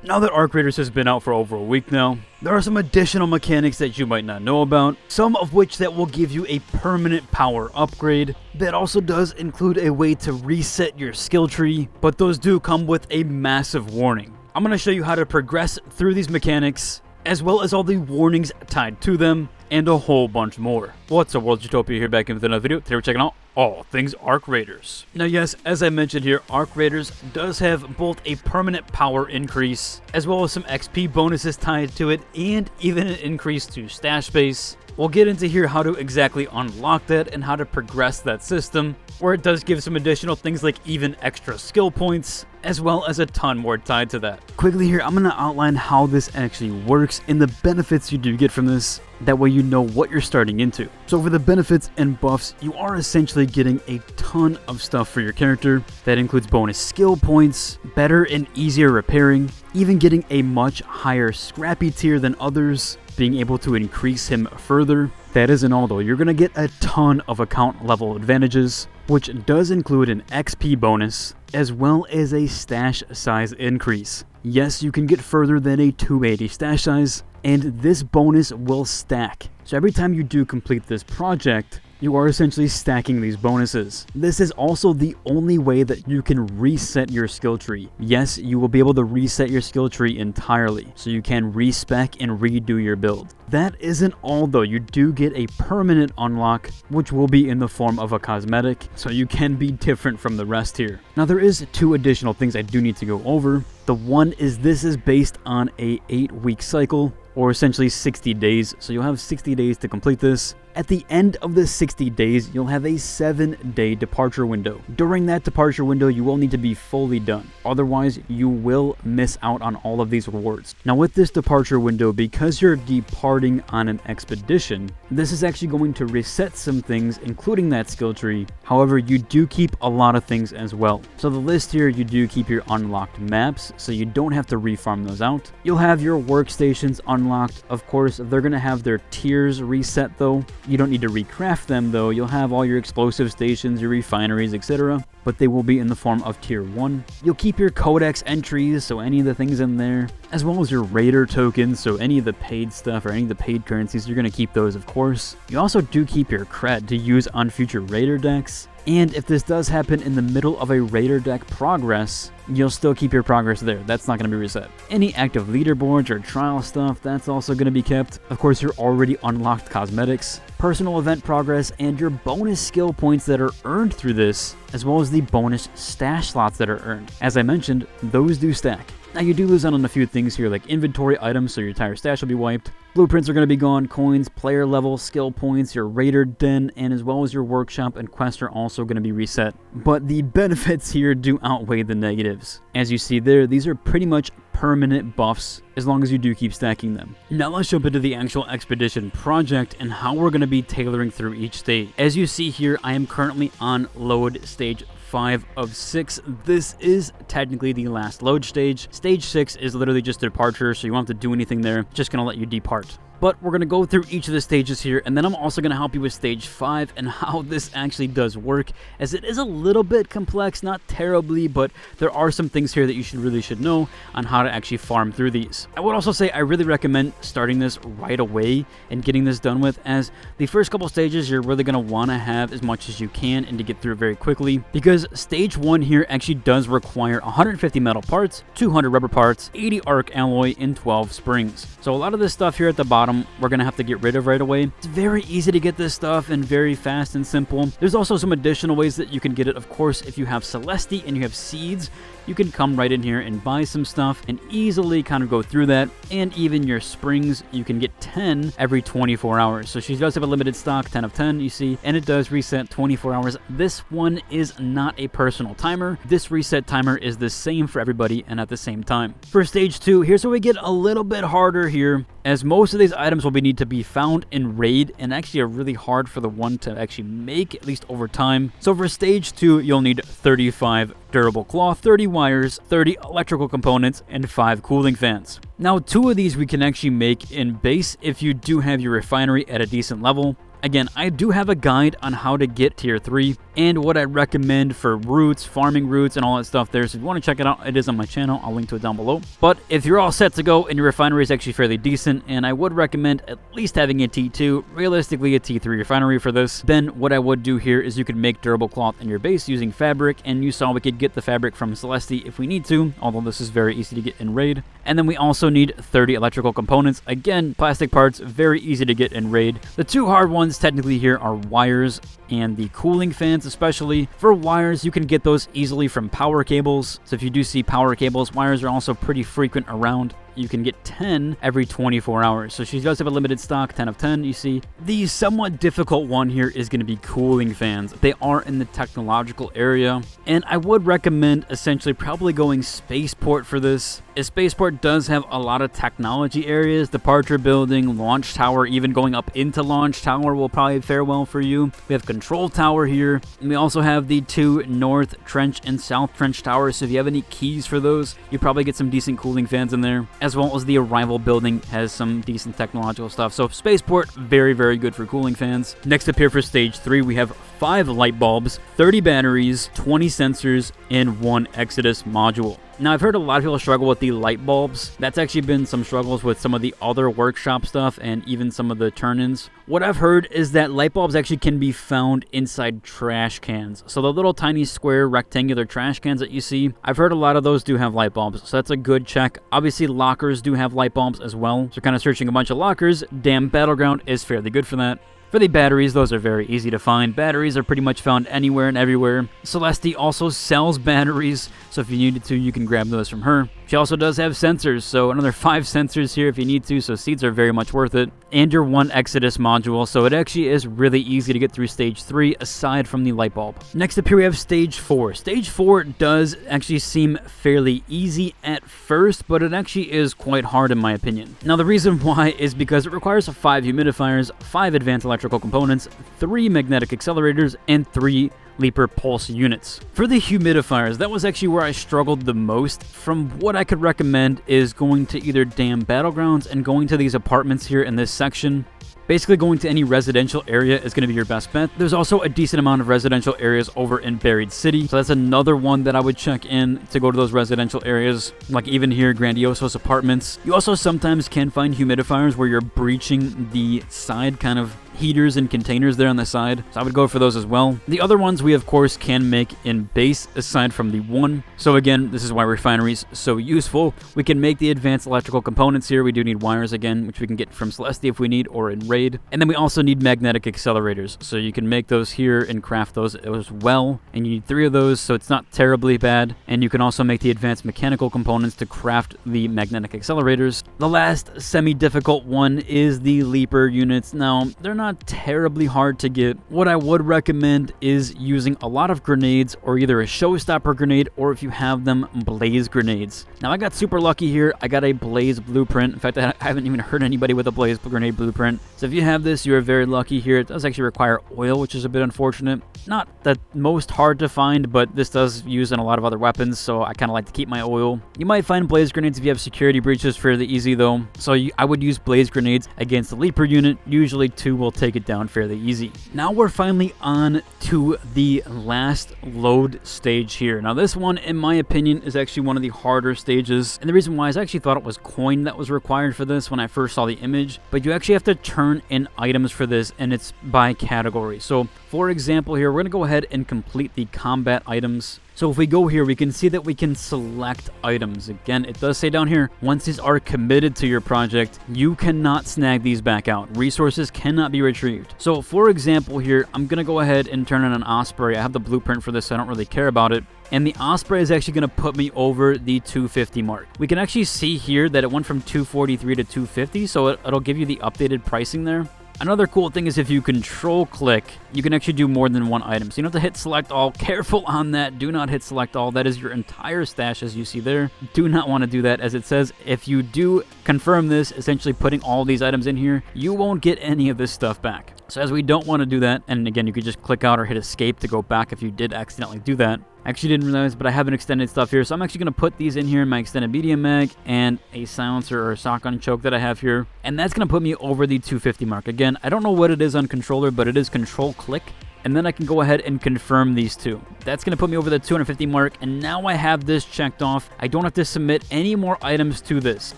Now that Arc Raiders has been out for over a week now, there are some additional mechanics that you might not know about, some of which that will give you a permanent power upgrade. That also does include a way to reset your skill tree, but those do come with a massive warning. I'm going to show you how to progress through these mechanics, as well as all the warnings tied to them, and a whole bunch more. What's up, World Utopia here, back in with another video. Today we're checking out all things Arc Raiders. Now yes, as I mentioned here, Arc Raiders does have both a permanent power increase, as well as some XP bonuses tied to it, and even an increase to stash space. We'll get into here how to exactly unlock that and how to progress that system, where it does give some additional things like even extra skill points, as well as a ton more tied to that. Quickly here, I'm going to outline how this actually works and the benefits you do get from this. That way you know what you're starting into. So for the benefits and buffs, you are essentially getting a ton of stuff for your character. That includes bonus skill points, better and easier repairing, even getting a much higher scrappy tier than others, being able to increase him further. That isn't all though, you're going to get a ton of account level advantages, which does include an XP bonus, as well as a stash size increase. Yes, you can get further than a 280 stash size, and this bonus will stack. So every time you do complete this project, you are essentially stacking these bonuses. This is also the only way that you can reset your skill tree. Yes, you will be able to reset your skill tree entirely, so you can respec and redo your build. That isn't all though, you do get a permanent unlock, which will be in the form of a cosmetic, so you can be different from the rest here. Now there is two additional things I do need to go over. The one is this is based on a 8-week cycle, or essentially 60 days, so you'll have 60 days to complete this. At the end of the 60 days, you'll have a 7-day departure window. During that departure window, you will need to be fully done. Otherwise, you will miss out on all of these rewards. Now with this departure window, because you're departing on an expedition, this is actually going to reset some things, including that skill tree. However, you do keep a lot of things as well. So the list here, you do keep your unlocked maps, so you don't have to refarm those out. You'll have your workstations unlocked. Of course, they're going to have their tiers reset though. You don't need to recraft them though. You'll have all your explosive stations, your refineries, etc. But they will be in the form of tier 1. You'll keep your codex entries, so any of the things in there, as well as your raider tokens, so any of the paid stuff or any of the paid currencies, you're going to keep those of course. You also do keep your cred to use on future raider decks. And if this does happen in the middle of a raider deck progress, you'll still keep your progress there. That's not going to be reset. Any active leaderboards or trial stuff, that's also going to be kept. Of course, your already unlocked cosmetics, personal event progress, and your bonus skill points that are earned through this, as well as the bonus stash slots that are earned. As I mentioned, those do stack. Now you do lose out on a few things here like inventory items, so your entire stash will be wiped. Blueprints are going to be gone, coins, player level, skill points, your raider den, and as well as your workshop and quest are also going to be reset. But the benefits here do outweigh the negatives. As you see there, these are pretty much permanent buffs as long as you do keep stacking them. Now let's jump into the actual expedition project and how we're going to be tailoring through each stage. As you see here, I am currently on load stage 5 of 6. This is technically the last load stage. Stage 6 is literally just departure, so you won't have to do anything there. Just gonna let you depart. But we're going to go through each of the stages here, and then I'm also going to help you with stage 5 and how this actually does work, as it is a little bit complex, not terribly, but there are some things here that you really should know on how to actually farm through these. I would also say I really recommend starting this right away and getting this done with, as the first couple stages you're really going to want to have as much as you can and to get through it very quickly, because stage 1 here actually does require 150 metal parts, 200 rubber parts, 80 arc alloy, and 12 springs. So a lot of this stuff here at the bottom we're going to have to get rid of right away. It's very easy to get this stuff and very fast and simple. There's also some additional ways that you can get it. Of course, if you have Celesti and you have seeds, you can come right in here and buy some stuff and easily kind of go through that. And even your springs, you can get 10 every 24 hours. So she does have a limited stock, 10 of 10, you see, and it does reset 24 hours. This one is not a personal timer. This reset timer is the same for everybody and at the same time. For stage 2, here's where we get a little bit harder here, as most of these items will need to be found in raid and actually are really hard for the one to actually make, at least over time. So for stage 2, you'll need 35 durable cloth, 30 wires, 30 electrical components, and 5 cooling fans. Now 2 of these we can actually make in base if you do have your refinery at a decent level. Again, I do have a guide on how to get tier 3 and what I recommend for routes, farming routes, and all that stuff there. So if you want to check it out, it is on my channel. I'll link to it down below. But if you're all set to go and your refinery is actually fairly decent, and I would recommend at least having a T2, realistically a T3 refinery for this, then what I would do here is you could make durable cloth in your base using fabric, and you saw we could get the fabric from Celeste if we need to, although this is very easy to get in raid. And then we also need 30 electrical components. Again, plastic parts, very easy to get in raid. The two hard ones technically here are wires and the cooling fans, especially. For wires, you can get those easily from power cables. So if you do see power cables, wires are also pretty frequent around. You can get 10 every 24 hours. So she does have a limited stock, 10 of 10, you see. The somewhat difficult one here is going to be cooling fans. They are in the technological area, and I would recommend essentially probably going spaceport for this. A spaceport does have a lot of technology areas, departure building, launch tower, even going up into launch tower will probably fare well for you. We have control tower here, and we also have the two north trench and south trench towers, so if you have any keys for those, you probably get some decent cooling fans in there, as well as the arrival building has some decent technological stuff. So spaceport, very, very good for cooling fans. Next up here for stage 3, we have 5 light bulbs, 30 batteries, 20 sensors, and 1 Exodus module. Now, I've heard a lot of people struggle with the light bulbs. That's actually been some struggles with some of the other workshop stuff and even some of the turn-ins. What I've heard is that light bulbs actually can be found inside trash cans. So the little tiny square rectangular trash cans that you see, I've heard a lot of those do have light bulbs. So that's a good check. Obviously, lockers do have light bulbs as well. So kind of searching a bunch of lockers, Damn Battleground is fairly good for that. For the batteries, those are very easy to find. Batteries are pretty much found anywhere and everywhere. Celeste also sells batteries, so if you needed to, you can grab those from her. She also does have sensors, so another 5 sensors here if you need to, so seeds are very much worth it. And your 1 Exodus module, so it actually is really easy to get through stage 3 aside from the light bulb. Next up here we have stage 4. Stage 4 does actually seem fairly easy at first, but it actually is quite hard in my opinion. Now the reason why is because it requires 5 humidifiers, 5 advanced electrical components, 3 magnetic accelerators, and 3 Leaper pulse units. For the humidifiers, that was actually where I struggled the most. From what I could recommend is going to either Damn Battlegrounds and going to these apartments here in this section. Basically, going to any residential area is going to be your best bet. There's also a decent amount of residential areas over in Buried City, so that's another one that I would check in to go to those residential areas, like even here, Grandioso's apartments. You also sometimes can find humidifiers where you're breaching the side kind of heaters and containers there on the side, so I would go for those as well. The other ones we of course can make in base aside from the one. So again, this is why refineries so useful. We can make the advanced electrical components here. We do need wires again, which we can get from Celeste if we need, or in raid. And then we also need magnetic accelerators, so you can make those here and craft those as well. And you need 3 of those, so it's not terribly bad. And you can also make the advanced mechanical components to craft the magnetic accelerators. The last semi-difficult one is the Leaper units. Now, they're not terribly hard to get. What I would recommend is using a lot of grenades, or either a showstopper grenade, or if you have them, blaze grenades. Now I got super lucky here. I got a blaze blueprint. In fact, I haven't even heard anybody with a blaze grenade blueprint. So if you have this, you are very lucky here. It does actually require oil, which is a bit unfortunate. Not the most hard to find, but this does use in a lot of other weapons, so I kind of like to keep my oil. You might find blaze grenades if you have security breaches, fairly easy though. So I would use blaze grenades against the Leaper unit. Usually 2 will take it down fairly easy. Now we're finally on to the last load stage here. Now this one, in my opinion, is actually one of the harder stages, and the reason why is I actually thought it was coin that was required for this when I first saw the image, but you actually have to turn in items for this, and it's by category. So for example here, we're going to go ahead and complete the combat items. So if we go here, we can see that we can select items. Again, it does say down here, once these are committed to your project, you cannot snag these back out. Resources cannot be retrieved. So for example here, I'm going to go ahead and turn in an Osprey. I have the blueprint for this, so I don't really care about it. And the Osprey is actually going to put me over the 250 mark. We can actually see here that it went from 243 to 250, so it'll give you the updated pricing there. Another cool thing is if you control click, you can actually do more than one item. So you don't have to hit select all. Careful on that. Do not hit select all. That is your entire stash as you see there. Do not want to do that, as it says if you do confirm this, essentially putting all these items in here, you won't get any of this stuff back. So as we don't want to do that, and again, you could just click out or hit escape to go back if you did accidentally do that. I actually didn't realize, but I have an extended stuff here. So I'm actually going to put these in here in my extended media mag and a silencer or a shotgun choke that I have here. And that's going to put me over the 250 mark. Again, I don't know what it is on controller, but it is control click. And then I can go ahead and confirm these two. That's going to put me over the 250 mark, and now I have this checked off. I don't have to submit any more items to this.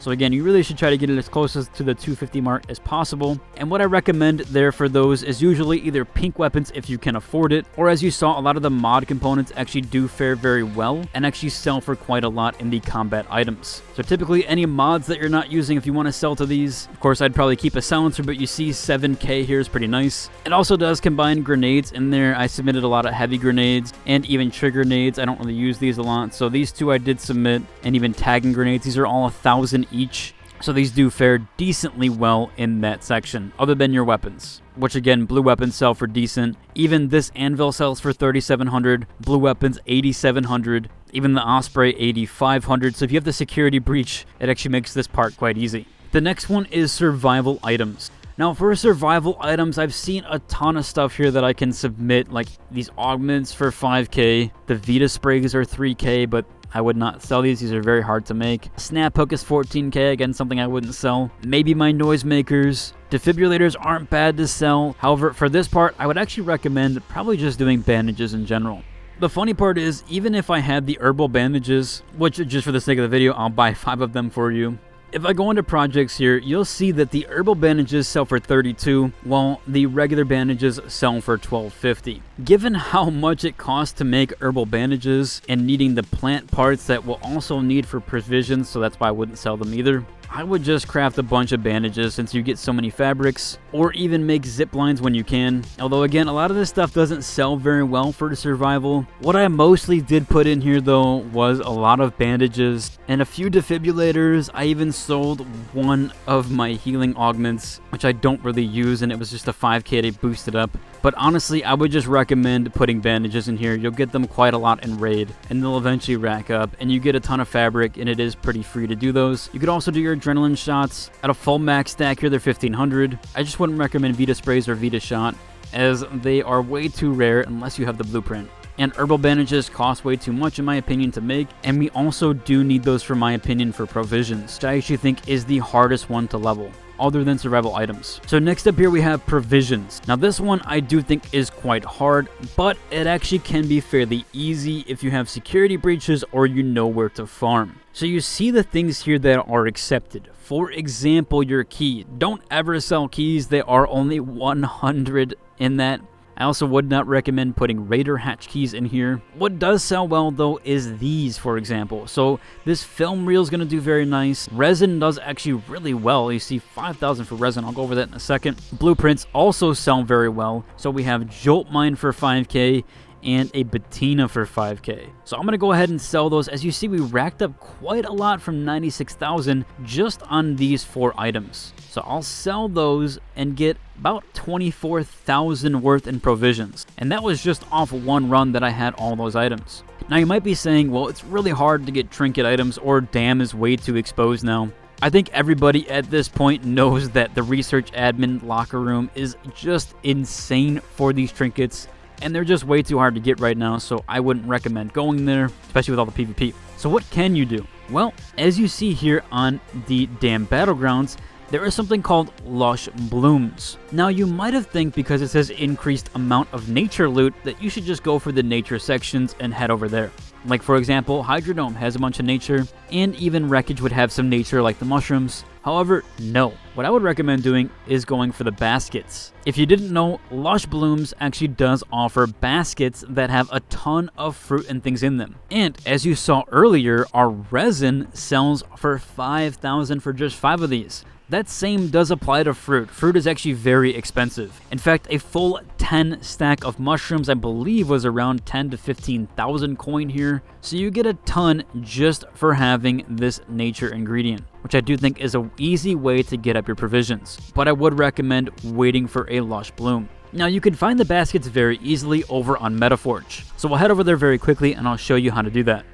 So again, you really should try to get it as close to the 250 mark as possible. And what I recommend there for those is usually either pink weapons if you can afford it, or as you saw, a lot of the mod components actually do fare very well and actually sell for quite a lot in the combat items. So typically any mods that you're not using, if you want to sell to these, of course I'd probably keep a silencer, but you see 7k here is pretty nice. It also does combine grenades in there. I submitted a lot of heavy grenades and even trigger nades. I don't really use these a lot, so these two I did submit, and even tagging grenades. These are all 1,000 each, so these do fare decently well in that section, other than your weapons, which again, blue weapons sell for decent. Even this anvil sells for 3,700, blue weapons 8,700, even the Osprey 8,500. So if you have the security breach, it actually makes this part quite easy. The next one is survival items. Now for survival items, I've seen a ton of stuff here that I can submit, like these augments for 5k, the Vita sprays are 3k, but I would not sell these. These are very hard to make. Snap hook is 14k, again, something I wouldn't sell. Maybe my noisemakers. Defibrillators aren't bad to sell. However, for this part, I would actually recommend probably just doing bandages in general. The funny part is, even if I had the herbal bandages, which just for the sake of the video, I'll buy 5 of them for you. If I go into projects here, you'll see that the herbal bandages sell for 32, while the regular bandages sell for 12.50. Given how much it costs to make herbal bandages and needing the plant parts that we'll also need for provisions, so that's why I wouldn't sell them either, I would just craft a bunch of bandages since you get so many fabrics, or even make zip lines when you can. Although again, a lot of this stuff doesn't sell very well for survival. What I mostly did put in here though was a lot of bandages and a few defibrillators. I even sold one of my healing augments, which I don't really use, and it was just a 5k to boost it up. But honestly, I would just recommend putting bandages in here. You'll get them quite a lot in Raid, and they'll eventually rack up, and you get a ton of fabric, and it is pretty free to do those. You could also do your adrenaline shots. At a full max stack here, they're 1,500. I just wouldn't recommend Vita sprays or Vita shot, as they are way too rare unless you have the blueprint. And herbal bandages cost way too much in my opinion to make, and we also do need those for my opinion for provisions, which I actually think is the hardest one to level, other than survival items. So next up here we have provisions. Now this one I do think is quite hard, but it actually can be fairly easy if you have security breaches or you know where to farm. So you see the things here that are accepted. For example, your key. Don't ever sell keys. There are only 100 in that. I also would not recommend putting Raider hatch keys in here. What does sell well though is these, for example. So this film reel is going to do very nice. Resin does actually really well. You see 5,000 for resin. I'll go over that in a second. Blueprints also sell very well. So we have Jolt Mine for 5k and a Batina for 5k. So I'm going to go ahead and sell those. As you see, we racked up quite a lot from 96,000 just on these 4 items. So I'll sell those and get about 24,000 worth in provisions. And that was just off one run that I had all those items. Now you might be saying, well, it's really hard to get trinket items, or DAM is way too exposed now. I think everybody at this point knows that the research admin locker room is just insane for these trinkets, and they're just way too hard to get right now, so I wouldn't recommend going there, especially with all the PvP. So what can you do? Well, as you see here on the DAM Battlegrounds, there is something called Lush Blooms. Now you might have think because it says increased amount of nature loot that you should just go for the nature sections and head over there. Like for example, Hydrodome has a bunch of nature, and even Wreckage would have some nature like the mushrooms. However, no. What I would recommend doing is going for the baskets. If you didn't know, Lush Blooms actually does offer baskets that have a ton of fruit and things in them. And as you saw earlier, our resin sells for 5,000 for just 5 of these. That same does apply to fruit. Fruit is actually very expensive. In fact, a full 10 stack of mushrooms, I believe, was around 10 to 15,000 coin here. So you get a ton just for having this nature ingredient, which I do think is an easy way to get up your provisions. But I would recommend waiting for a Lush Bloom. Now you can find the baskets very easily over on Metaforge. So we'll head over there very quickly and I'll show you how to do that.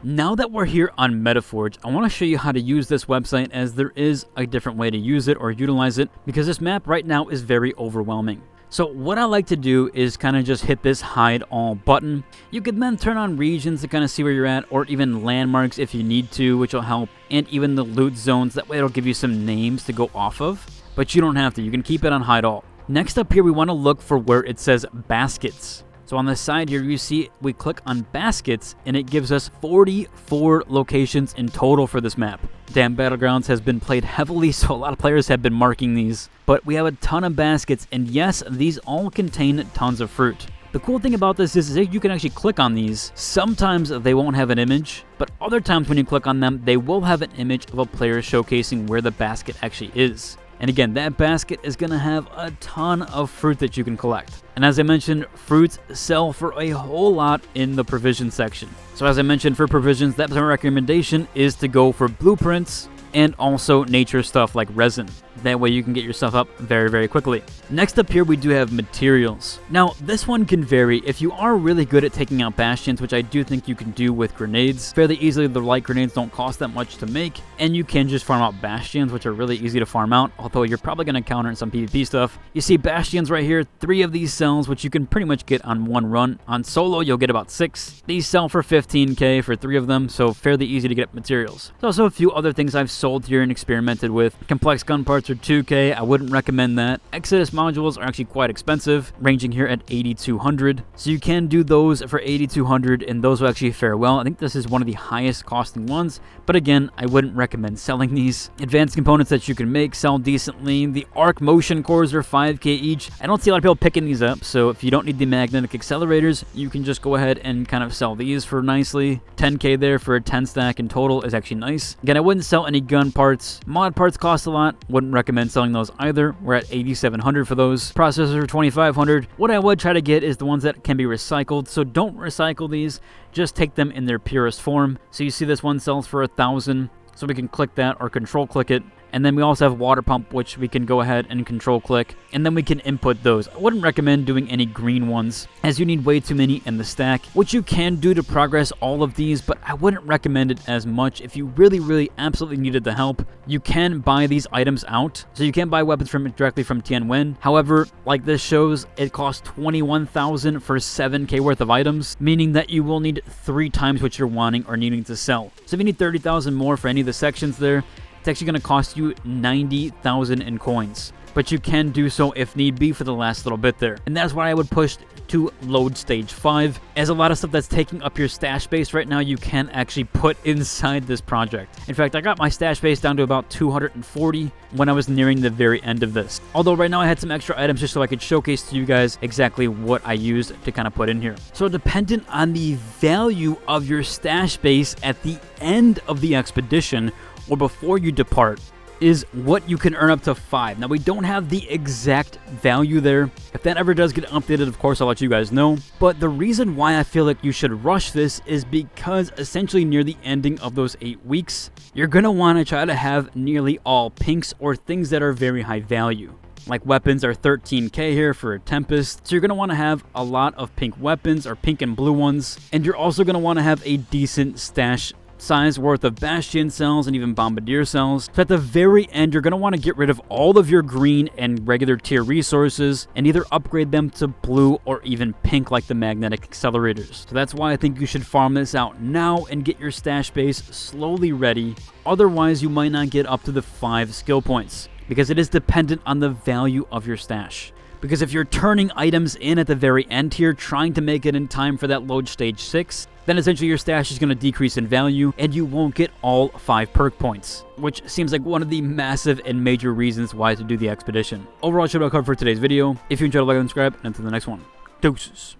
Now that we're here on Metaforge, I want to show you how to use this website, as there is a different way to use it or utilize it, because this map right now is very overwhelming. So what I like to do is kind of just hit this hide all button. You can then turn on regions to kind of see where you're at, or even landmarks if you need to, which will help, and even the loot zones. That way it'll give you some names to go off of, but you don't have to. You can keep it on hide all. Next up here, we want to look for where it says baskets. So on the side here, you see we click on baskets, and it gives us 44 locations in total for this map. Damn, Battlegrounds has been played heavily, so a lot of players have been marking these. But we have a ton of baskets, and yes, these all contain tons of fruit. The cool thing about this is that you can actually click on these. Sometimes they won't have an image, but other times when you click on them, they will have an image of a player showcasing where the basket actually is. And again, that basket is going to have a ton of fruit that you can collect. And as I mentioned, fruits sell for a whole lot in the provision section. So as I mentioned, for provisions, that's my recommendation is to go for blueprints and also nature stuff like resin. That way you can get your stuff up very, very quickly. Next up here, we do have materials. Now, this one can vary. If you are really good at taking out bastions, which I do think you can do with grenades, fairly easily, the light grenades don't cost that much to make, and you can just farm out bastions, which are really easy to farm out, although you're probably going to encounter in some PvP stuff. You see bastions right here, 3 of these cells, which you can pretty much get on one run. On solo, you'll get about 6. These sell for 15k for 3 of them, so fairly easy to get materials. There's also a few other things I've sold here and experimented with. Complex gun parts are 2k, I wouldn't recommend that. Exodus modules are actually quite expensive, ranging here at 8200. So you can do those for 8200, and those will actually fare well. I think this is one of the highest costing ones, but again, I wouldn't recommend selling these. Advanced components that you can make sell decently. The arc motion cores are 5k each. I don't see a lot of people picking these up, so if you don't need the magnetic accelerators, you can just go ahead and kind of sell these for nicely. 10k there for a 10 stack in total is actually nice. Again, I wouldn't sell any gun parts. Mod parts cost a lot, wouldn't recommend selling those either. We're at 8700 for those. Processor 2500. What I would try to get is the ones that can be recycled, so don't recycle these, just take them in their purest form. So you see this one sells for 1000, so we can click that or control click it. And then we also have water pump, which we can go ahead and control click, and then we can input those. I wouldn't recommend doing any green ones, as you need way too many in the stack, which you can do to progress all of these, but I wouldn't recommend it as much. If you really absolutely needed the help, you can buy these items out. So you can buy weapons directly from Tianwen. However, like this shows, it costs 21,000 for 7k worth of items, meaning that you will need 3 times what you're wanting or needing to sell. So if you need 30,000 more for any of the sections there, it's actually going to cost you 90,000 in coins. But you can do so if need be for the last little bit there. And that's why I would push to load stage 5, as a lot of stuff that's taking up your stash base right now you can actually put inside this project. In fact, I got my stash base down to about 240 when I was nearing the very end of this. Although right now I had some extra items just so I could showcase to you guys exactly what I used to kind of put in here. So dependent on the value of your stash base at the end of the expedition or before you depart, is what you can earn up to 5. Now, we don't have the exact value there. If that ever does get updated, of course, I'll let you guys know. But the reason why I feel like you should rush this is because essentially near the ending of those 8 weeks, you're going to want to try to have nearly all pinks or things that are very high value. Like weapons are 13k here for a Tempest. So you're going to want to have a lot of pink weapons or pink and blue ones. And you're also going to want to have a decent stash size worth of bastion cells and even bombardier cells. So at the very end, you're going to want to get rid of all of your green and regular tier resources and either upgrade them to blue or even pink like the magnetic accelerators. So that's why I think you should farm this out now and get your stash base slowly ready. Otherwise, you might not get up to the 5 skill points because it is dependent on the value of your stash. Because if you're turning items in at the very end here, trying to make it in time for that load stage 6, then essentially your stash is going to decrease in value and you won't get all 5 perk points, which seems like one of the massive and major reasons why to do the expedition. Overall, that's what I'll cover for today's video. If you enjoyed, like and subscribe, and until the next one, deuces.